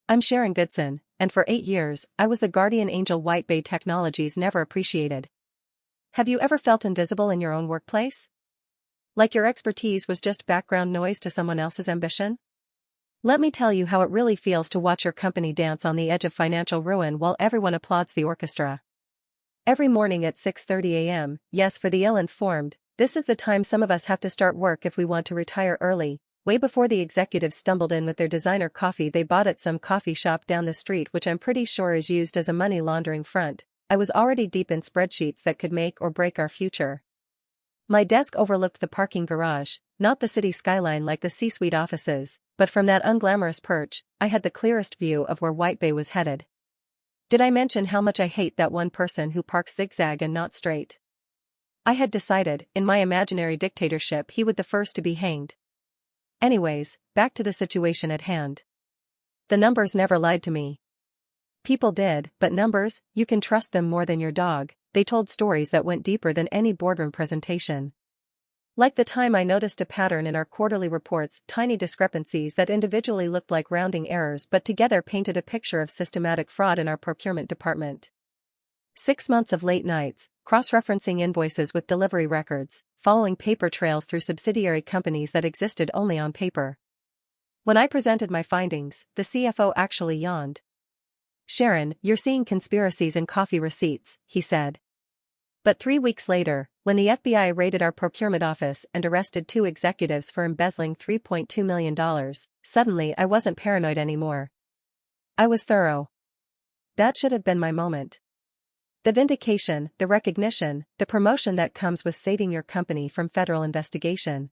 I'm Sharon Goodson, and for 8 years, I was the guardian angel White Bay Technologies never appreciated. Have you ever felt invisible in your own workplace? Like your expertise was just background noise to someone else's ambition? Let me tell you how it really feels to watch your company dance on the edge of financial ruin while everyone applauds the orchestra. Every morning at 6:30 a.m., yes, for the ill-informed, this is the time some of us have to start work if we want to retire early, way before the executives stumbled in with their designer coffee they bought at some coffee shop down the street, which I'm pretty sure is used as a money laundering front. I was already deep in spreadsheets that could make or break our future. My desk overlooked the parking garage, not the city skyline like the C-suite offices, but from that unglamorous perch, I had the clearest view of where White Bay was headed. Did I mention how much I hate that one person who parks zigzag and not straight? I had decided, in my imaginary dictatorship, he would the first to be hanged. Anyways, back to the situation at hand. The numbers never lied to me. People did, but numbers, you can trust them more than your dog. They told stories that went deeper than any boardroom presentation. Like the time I noticed a pattern in our quarterly reports, tiny discrepancies that individually looked like rounding errors but together painted a picture of systematic fraud in our procurement department. 6 months of late nights, cross-referencing invoices with delivery records, following paper trails through subsidiary companies that existed only on paper. When I presented my findings, the CFO actually yawned. "Sharon, you're seeing conspiracies in coffee receipts," he said. But 3 weeks later, when the FBI raided our procurement office and arrested 2 executives for embezzling $3.2 million, suddenly I wasn't paranoid anymore. I was thorough. That should have been my moment. The vindication, the recognition, the promotion that comes with saving your company from federal investigation.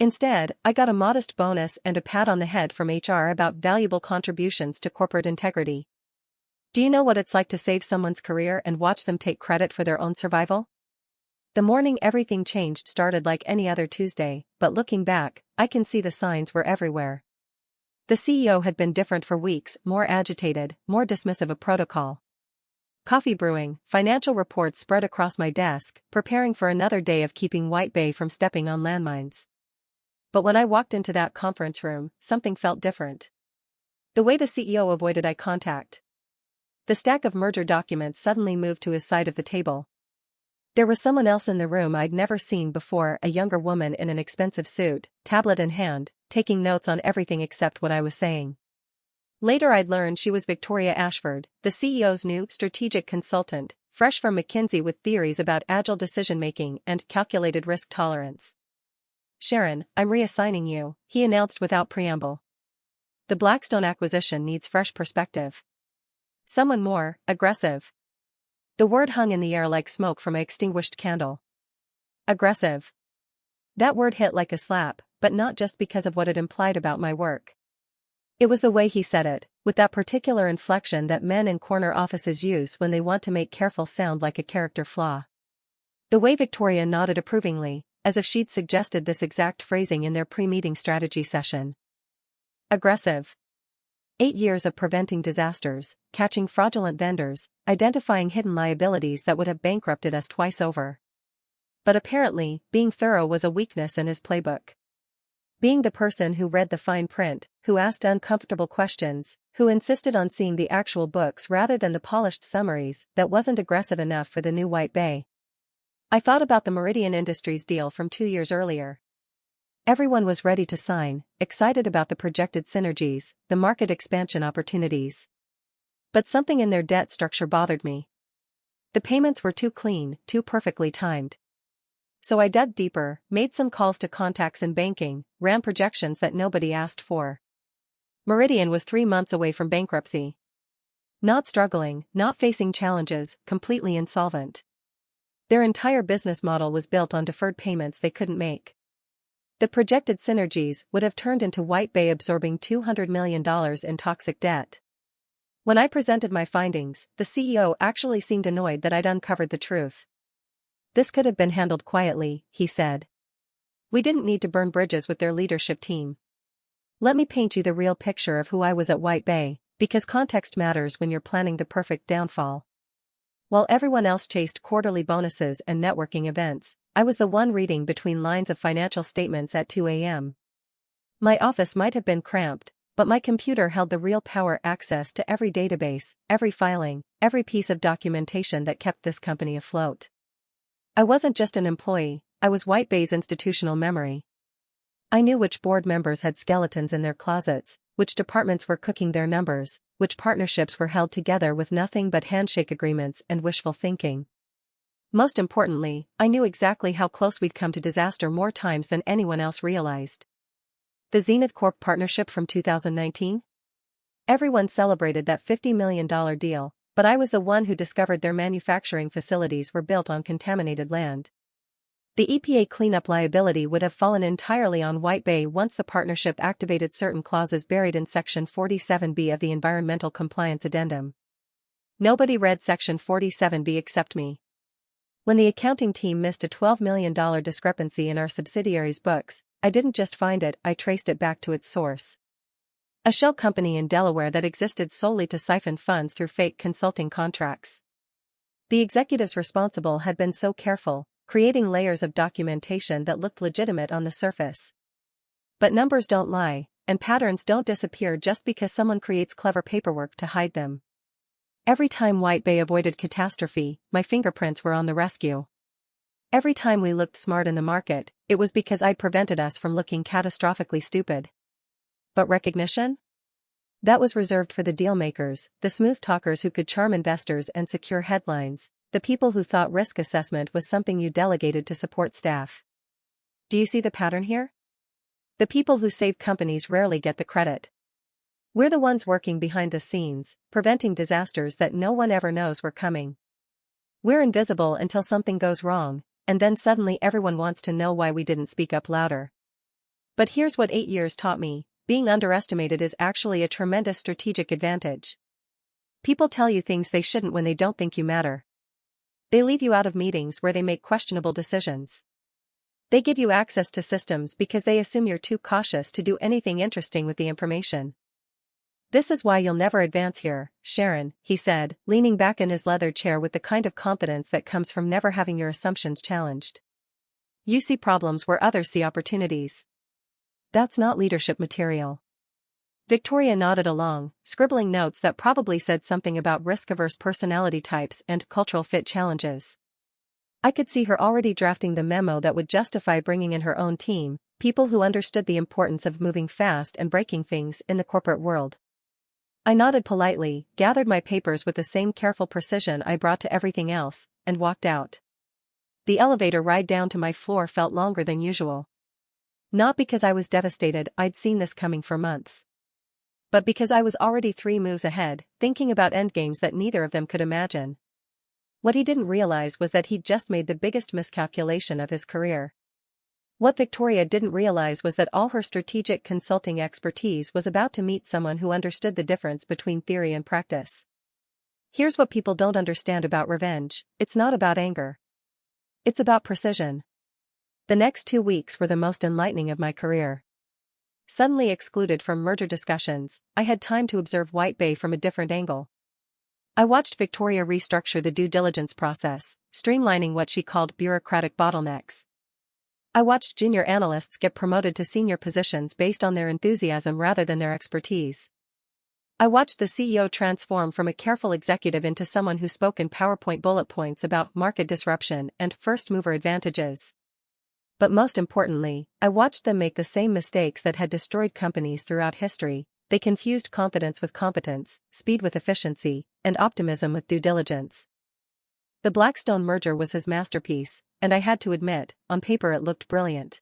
Instead, I got a modest bonus and a pat on the head from HR about valuable contributions to corporate integrity. Do you know what it's like to save someone's career and watch them take credit for their own survival? The morning everything changed started like any other Tuesday, but looking back, I can see the signs were everywhere. The CEO had been different for weeks, more agitated, more dismissive of protocol. Coffee brewing, financial reports spread across my desk, preparing for another day of keeping White Bay from stepping on landmines. But when I walked into that conference room, something felt different. The way the CEO avoided eye contact. The stack of merger documents suddenly moved to his side of the table. There was someone else in the room I'd never seen before, a younger woman in an expensive suit, tablet in hand, taking notes on everything except what I was saying. Later I'd learned she was Victoria Ashford, the CEO's new strategic consultant, fresh from McKinsey with theories about agile decision-making and calculated risk tolerance. "Sharon, I'm reassigning you," he announced without preamble. "The Blackstone acquisition needs fresh perspective. Someone more aggressive." The word hung in the air like smoke from an extinguished candle. Aggressive. That word hit like a slap, but not just because of what it implied about my work. It was the way he said it, with that particular inflection that men in corner offices use when they want to make careful sound like a character flaw. The way Victoria nodded approvingly, as if she'd suggested this exact phrasing in their pre-meeting strategy session. Aggressive. 8 years of preventing disasters, catching fraudulent vendors, identifying hidden liabilities that would have bankrupted us twice over. But apparently, being thorough was a weakness in his playbook. Being the person who read the fine print, who asked uncomfortable questions, who insisted on seeing the actual books rather than the polished summaries, that wasn't aggressive enough for the new White Bay. I thought about the Meridian Industries deal from 2 years earlier. Everyone was ready to sign, excited about the projected synergies, the market expansion opportunities. But something in their debt structure bothered me. The payments were too clean, too perfectly timed. So I dug deeper, made some calls to contacts in banking, ran projections that nobody asked for. Meridian was 3 months away from bankruptcy. Not struggling, not facing challenges, completely insolvent. Their entire business model was built on deferred payments they couldn't make. The projected synergies would have turned into White Bay absorbing $200 million in toxic debt. When I presented my findings, the CEO actually seemed annoyed that I'd uncovered the truth. "This could have been handled quietly," he said. "We didn't need to burn bridges with their leadership team. Let me paint you the real picture of who I was at White Bay, because context matters when you're planning the perfect downfall. While everyone else chased quarterly bonuses and networking events, I was the one reading between lines of financial statements at 2 a.m. My office might have been cramped, but my computer held the real power: access to every database, every filing, every piece of documentation that kept this company afloat. I wasn't just an employee, I was White Bay's institutional memory. I knew which board members had skeletons in their closets, which departments were cooking their numbers, which partnerships were held together with nothing but handshake agreements and wishful thinking. Most importantly, I knew exactly how close we'd come to disaster more times than anyone else realized. The Zenith Corp partnership from 2019? Everyone celebrated that $50 million deal, but I was the one who discovered their manufacturing facilities were built on contaminated land. The EPA cleanup liability would have fallen entirely on White Bay once the partnership activated certain clauses buried in Section 47B of the Environmental Compliance Addendum. Nobody read Section 47B except me. When the accounting team missed a $12 million discrepancy in our subsidiary's books, I didn't just find it, I traced it back to its source. A shell company in Delaware that existed solely to siphon funds through fake consulting contracts. The executives responsible had been so careful, creating layers of documentation that looked legitimate on the surface. But numbers don't lie, and patterns don't disappear just because someone creates clever paperwork to hide them. Every time White Bay avoided catastrophe, my fingerprints were on the rescue. Every time we looked smart in the market, it was because I'd prevented us from looking catastrophically stupid. But recognition? That was reserved for the dealmakers, the smooth talkers who could charm investors and secure headlines, the people who thought risk assessment was something you delegated to support staff. Do you see the pattern here? The people who save companies rarely get the credit. We're the ones working behind the scenes, preventing disasters that no one ever knows were coming. We're invisible until something goes wrong, and then suddenly everyone wants to know why we didn't speak up louder. But here's what 8 years taught me: being underestimated is actually a tremendous strategic advantage. People tell you things they shouldn't when they don't think you matter. They leave you out of meetings where they make questionable decisions. They give you access to systems because they assume you're too cautious to do anything interesting with the information. "This is why you'll never advance here, Sharon," he said, leaning back in his leather chair with the kind of confidence that comes from never having your assumptions challenged. "You see problems where others see opportunities. That's not leadership material." Victoria nodded along, scribbling notes that probably said something about risk-averse personality types and cultural fit challenges. I could see her already drafting the memo that would justify bringing in her own team, people who understood the importance of moving fast and breaking things in the corporate world. I nodded politely, gathered my papers with the same careful precision I brought to everything else, and walked out. The elevator ride down to my floor felt longer than usual. Not because I was devastated, I'd seen this coming for months. But because I was already 3 moves ahead, thinking about endgames that neither of them could imagine. What he didn't realize was that he'd just made the biggest miscalculation of his career. What Victoria didn't realize was that all her strategic consulting expertise was about to meet someone who understood the difference between theory and practice. Here's what people don't understand about revenge: it's not about anger. It's about precision. The next 2 weeks were the most enlightening of my career. Suddenly excluded from merger discussions, I had time to observe White Bay from a different angle. I watched Victoria restructure the due diligence process, streamlining what she called bureaucratic bottlenecks. I watched junior analysts get promoted to senior positions based on their enthusiasm rather than their expertise. I watched the CEO transform from a careful executive into someone who spoke in PowerPoint bullet points about market disruption and first-mover advantages. But most importantly, I watched them make the same mistakes that had destroyed companies throughout history. They confused confidence with competence, speed with efficiency, and optimism with due diligence. The Blackstone merger was his masterpiece, and I had to admit, on paper it looked brilliant.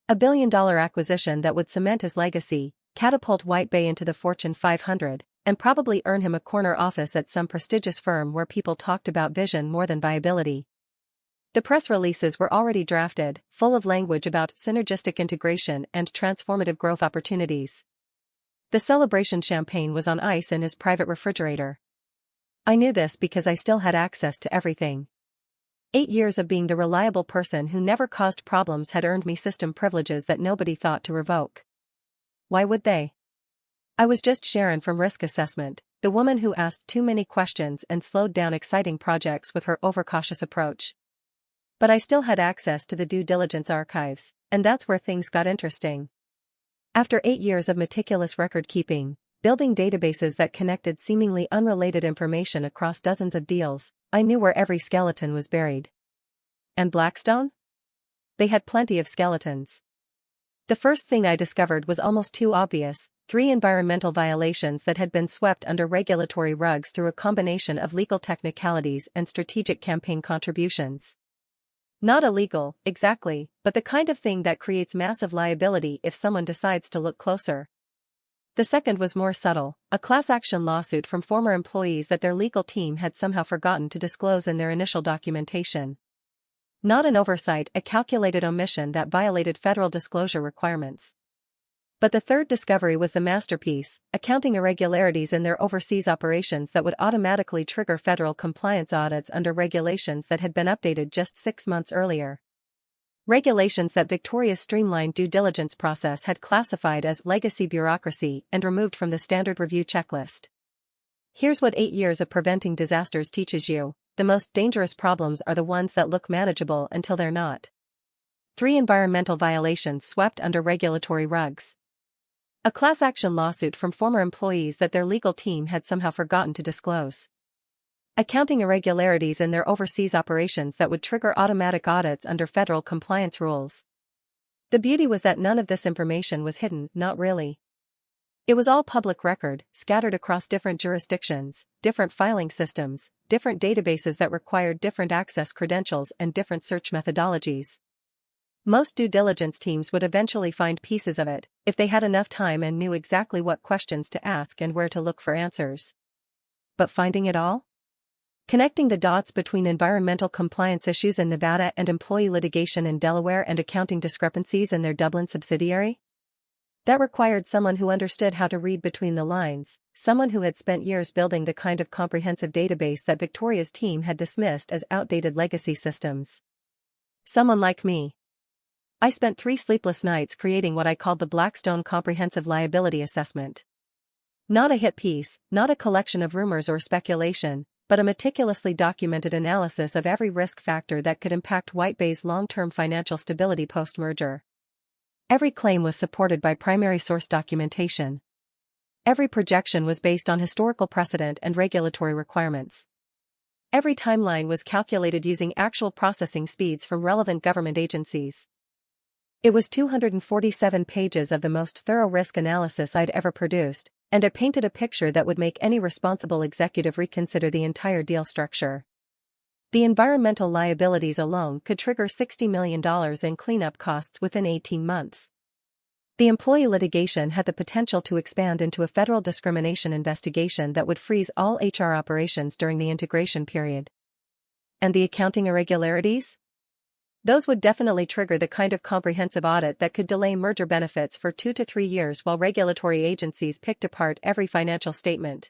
A billion-dollar acquisition that would cement his legacy, catapult White Bay into the Fortune 500, and probably earn him a corner office at some prestigious firm where people talked about vision more than viability. The press releases were already drafted, full of language about synergistic integration and transformative growth opportunities. The celebration champagne was on ice in his private refrigerator. I knew this because I still had access to everything. 8 years of being the reliable person who never caused problems had earned me system privileges that nobody thought to revoke. Why would they? I was just Sharon from Risk Assessment, the woman who asked too many questions and slowed down exciting projects with her overcautious approach. But I still had access to the due diligence archives, and that's where things got interesting. After 8 years of meticulous record-keeping, building databases that connected seemingly unrelated information across dozens of deals, I knew where every skeleton was buried. And Blackstone? They had plenty of skeletons. The first thing I discovered was almost too obvious: 3 environmental violations that had been swept under regulatory rugs through a combination of legal technicalities and strategic campaign contributions. Not illegal, exactly, but the kind of thing that creates massive liability if someone decides to look closer. The second was more subtle: a class action lawsuit from former employees that their legal team had somehow forgotten to disclose in their initial documentation. Not an oversight, a calculated omission that violated federal disclosure requirements. But the third discovery was the masterpiece: accounting irregularities in their overseas operations that would automatically trigger federal compliance audits under regulations that had been updated just 6 months earlier. Regulations that Victoria's streamlined due diligence process had classified as legacy bureaucracy and removed from the standard review checklist. Here's what 8 years of preventing disasters teaches you: the most dangerous problems are the ones that look manageable until they're not. 3 environmental violations swept under regulatory rugs. A class action lawsuit from former employees that their legal team had somehow forgotten to disclose. Accounting irregularities in their overseas operations that would trigger automatic audits under federal compliance rules. The beauty was that none of this information was hidden, not really. It was all public record, scattered across different jurisdictions, different filing systems, different databases that required different access credentials and different search methodologies. Most due diligence teams would eventually find pieces of it, if they had enough time and knew exactly what questions to ask and where to look for answers. But finding it all? Connecting the dots between environmental compliance issues in Nevada and employee litigation in Delaware and accounting discrepancies in their Dublin subsidiary? That required someone who understood how to read between the lines, someone who had spent years building the kind of comprehensive database that Victoria's team had dismissed as outdated legacy systems. Someone like me. I spent 3 sleepless nights creating what I called the Blackstone Comprehensive Liability Assessment. Not a hit piece, not a collection of rumors or speculation, but a meticulously documented analysis of every risk factor that could impact White Bay's long-term financial stability post-merger. Every claim was supported by primary source documentation. Every projection was based on historical precedent and regulatory requirements. Every timeline was calculated using actual processing speeds from relevant government agencies. It was 247 pages of the most thorough risk analysis I'd ever produced, and it painted a picture that would make any responsible executive reconsider the entire deal structure. The environmental liabilities alone could trigger $60 million in cleanup costs within 18 months. The employee litigation had the potential to expand into a federal discrimination investigation that would freeze all HR operations during the integration period. And the accounting irregularities? Those would definitely trigger the kind of comprehensive audit that could delay merger benefits for 2 to 3 years while regulatory agencies picked apart every financial statement.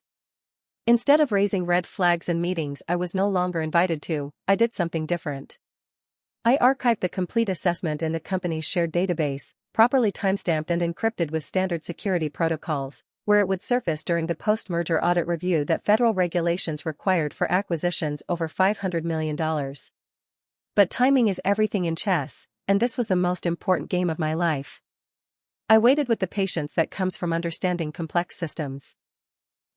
Instead of raising red flags in meetings I was no longer invited to, I did something different. I archived the complete assessment in the company's shared database, properly timestamped and encrypted with standard security protocols, where it would surface during the post-merger audit review that federal regulations required for acquisitions over $500 million. But timing is everything in chess, and this was the most important game of my life. I waited with the patience that comes from understanding complex systems.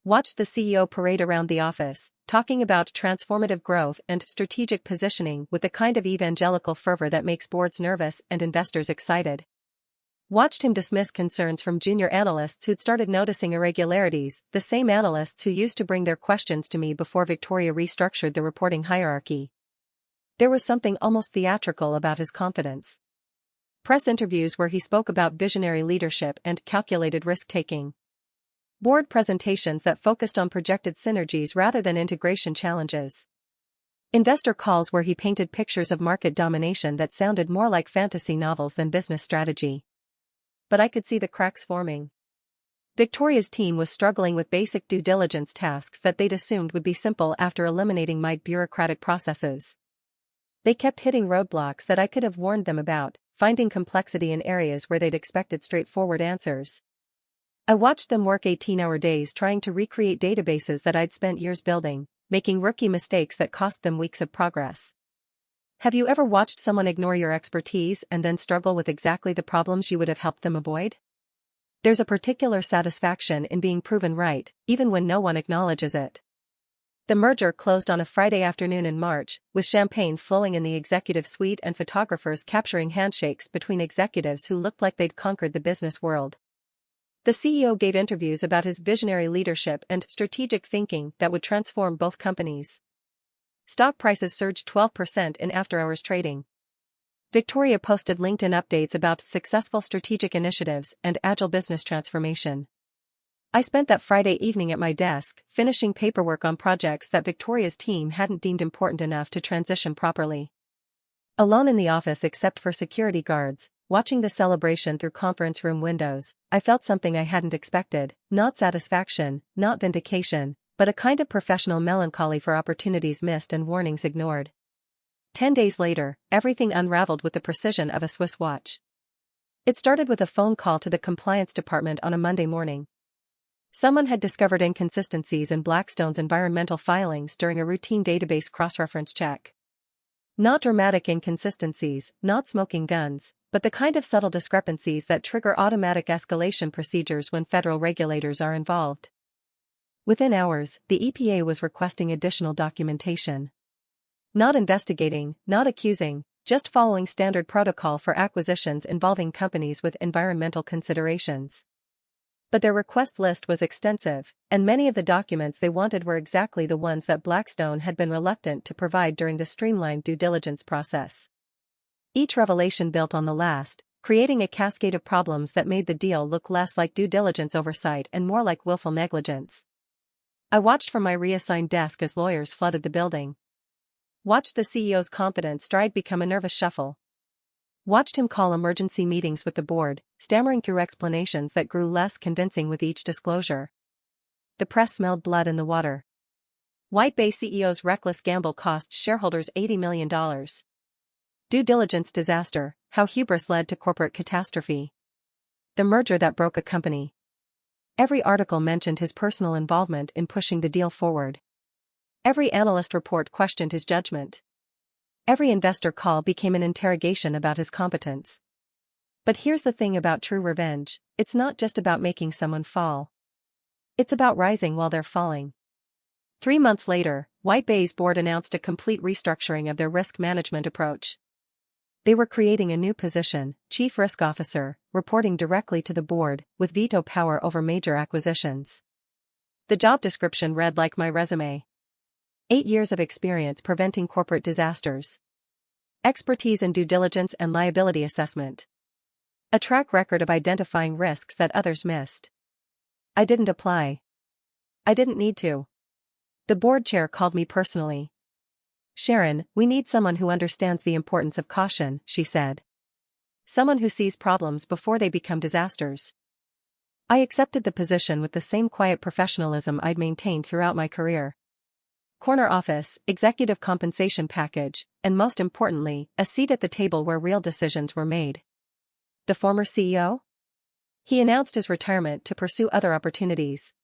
Watched the CEO parade around the office, talking about transformative growth and strategic positioning with the kind of evangelical fervor that makes boards nervous and investors excited. Watched him dismiss concerns from junior analysts who'd started noticing irregularities, the same analysts who used to bring their questions to me before Victoria restructured the reporting hierarchy. There was something almost theatrical about his confidence. Press interviews where he spoke about visionary leadership and calculated risk-taking. Board presentations that focused on projected synergies rather than integration challenges. Investor calls where he painted pictures of market domination that sounded more like fantasy novels than business strategy. But I could see the cracks forming. Victoria's team was struggling with basic due diligence tasks that they'd assumed would be simple after eliminating my bureaucratic processes. They kept hitting roadblocks that I could have warned them about, finding complexity in areas where they'd expected straightforward answers. I watched them work 18-hour days trying to recreate databases that I'd spent years building, making rookie mistakes that cost them weeks of progress. Have you ever watched someone ignore your expertise and then struggle with exactly the problems you would have helped them avoid? There's a particular satisfaction in being proven right, even when no one acknowledges it. The merger closed on a Friday afternoon in March, with champagne flowing in the executive suite and photographers capturing handshakes between executives who looked like they'd conquered the business world. The CEO gave interviews about his visionary leadership and strategic thinking that would transform both companies. Stock prices surged 12% in after-hours trading. Victoria posted LinkedIn updates about successful strategic initiatives and agile business transformation. I spent that Friday evening at my desk, finishing paperwork on projects that Victoria's team hadn't deemed important enough to transition properly. Alone in the office except for security guards, watching the celebration through conference room windows, I felt something I hadn't expected, not satisfaction, not vindication, but a kind of professional melancholy for opportunities missed and warnings ignored. 10 days later, everything unraveled with the precision of a Swiss watch. It started with a phone call to the compliance department on a Monday morning. Someone had discovered inconsistencies in Blackstone's environmental filings during a routine database cross-reference check. Not dramatic inconsistencies, not smoking guns, but the kind of subtle discrepancies that trigger automatic escalation procedures when federal regulators are involved. Within hours, the EPA was requesting additional documentation. Not investigating, not accusing, just following standard protocol for acquisitions involving companies with environmental considerations. But their request list was extensive, and many of the documents they wanted were exactly the ones that Blackstone had been reluctant to provide during the streamlined due diligence process. Each revelation built on the last, creating a cascade of problems that made the deal look less like due diligence oversight and more like willful negligence. I watched from my reassigned desk as lawyers flooded the building. Watched the CEO's confident stride become a nervous shuffle. Watched him call emergency meetings with the board, stammering through explanations that grew less convincing with each disclosure. The press smelled blood in the water. White Bay CEO's reckless gamble cost shareholders $80 million. Due diligence disaster, how hubris led to corporate catastrophe. The merger that broke a company. Every article mentioned his personal involvement in pushing the deal forward. Every analyst report questioned his judgment. Every investor call became an interrogation about his competence. But here's the thing about true revenge, it's not just about making someone fall. It's about rising while they're falling. 3 months later, White Bay's board announced a complete restructuring of their risk management approach. They were creating a new position, Chief Risk Officer, reporting directly to the board, with veto power over major acquisitions. The job description read like my resume. 8 years of experience preventing corporate disasters. Expertise in due diligence and liability assessment. A track record of identifying risks that others missed. I didn't apply. I didn't need to. The board chair called me personally. "Sharon, we need someone who understands the importance of caution," she said. "Someone who sees problems before they become disasters." I accepted the position with the same quiet professionalism I'd maintained throughout my career. Corner office, executive compensation package, and most importantly, a seat at the table where real decisions were made. The former CEO? He announced his retirement to pursue other opportunities.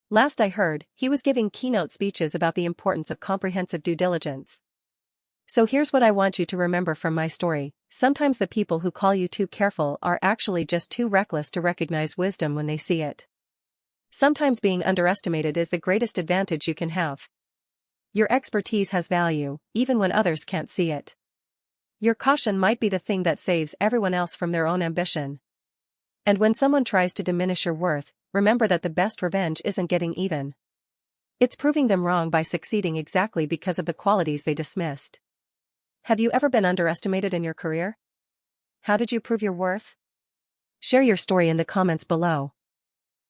Last I heard, he was giving keynote speeches about the importance of comprehensive due diligence. So here's what I want you to remember from my story: sometimes the people who call you too careful are actually just too reckless to recognize wisdom when they see it. Sometimes being underestimated is the greatest advantage you can have. Your expertise has value, even when others can't see it. Your caution might be the thing that saves everyone else from their own ambition. And when someone tries to diminish your worth, remember that the best revenge isn't getting even. It's proving them wrong by succeeding exactly because of the qualities they dismissed. Have you ever been underestimated in your career? How did you prove your worth? Share your story in the comments below.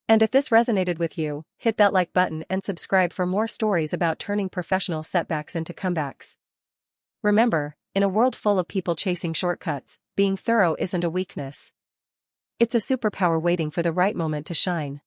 And if this resonated with you, hit that like button and subscribe for more stories about turning professional setbacks into comebacks. Remember, in a world full of people chasing shortcuts, being thorough isn't a weakness. It's a superpower waiting for the right moment to shine.